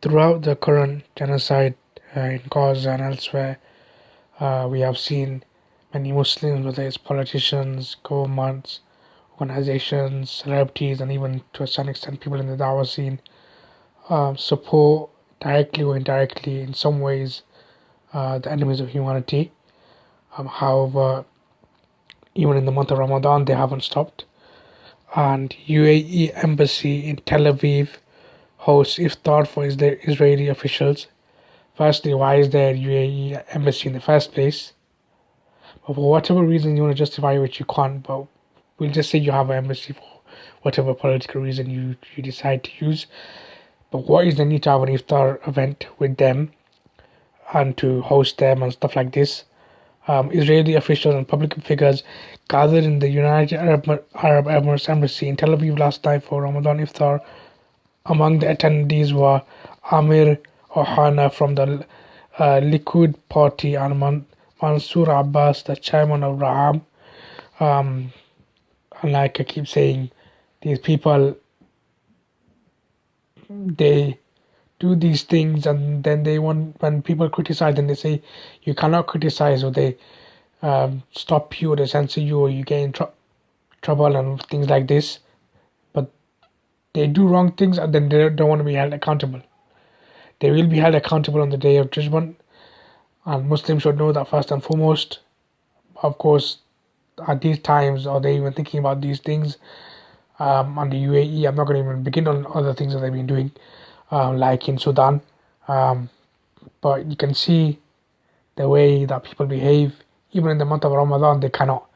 Throughout the current genocide in Gaza and elsewhere, we have seen many Muslims, whether it's politicians, governments, organizations, celebrities, and even to a certain extent people in the Dawah scene, support directly or indirectly in some ways the enemies of humanity. However, even in the month of Ramadan, they haven't stopped. And UAE embassy in Tel Aviv hosts iftar for Israeli officials. Firstly, why is there UAE embassy in the first place? But for whatever reason you want to justify it, you can't. But we'll just say you have an embassy for whatever political reason you decide to use. But what is the need to have an iftar event with them and to host them and stuff like this? Israeli officials and public figures gathered in the United Arab Emirates embassy in Tel Aviv last night for Ramadan iftar. Among the attendees were Amir Ohana from the Likud party and Mansour Abbas, the chairman of Raham. And like I keep saying, these people, they do these things and then they want, when people criticize them, they say you cannot criticize, or they stop you or they censor you or you get in trouble and things like this. But they do wrong things and then they don't want to be held accountable. They will be held accountable on the day of judgment, and Muslims should know that first and foremost. Of course, at these times, are they even thinking about these things? On the UAE, I'm not going to even begin on other things that they've been doing, like in Sudan. But you can see the way that people behave. Even in the month of Ramadan, they cannot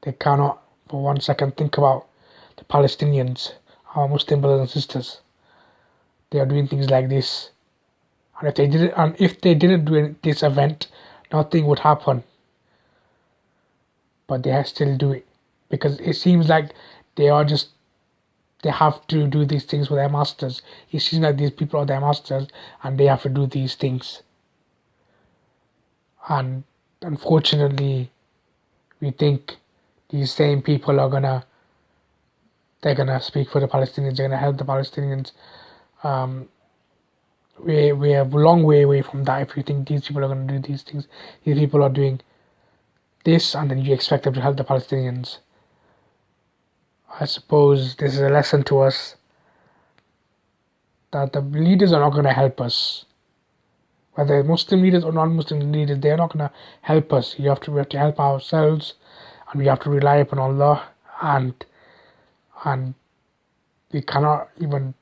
for 1 second think about the Palestinians, our Muslim brothers and sisters. They are doing things like this. And if they didn't do this event, nothing would happen. But they still do it because it seems like they have to do these things with their masters. It seems like these people are their masters and they have to do these things. And unfortunately, we think these same people they're gonna speak for the Palestinians. They're gonna help the Palestinians. We are a long way away from that. If you think these people are gonna do these things, these people are doing this, and then you expect them to help the Palestinians. I suppose this is a lesson to us that the leaders are not going to help us. Whether Muslim leaders or non-Muslim leaders, they are not going to help us. We have to help ourselves, and we have to rely upon Allah, and we cannot even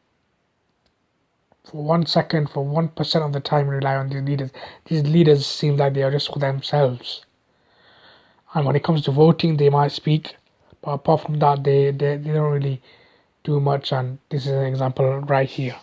for 1 second, for 1% of the time, rely on these leaders. These leaders seem like they are just for themselves. And when it comes to voting, they might speak, but apart from that, they don't really do much. And this is an example right here.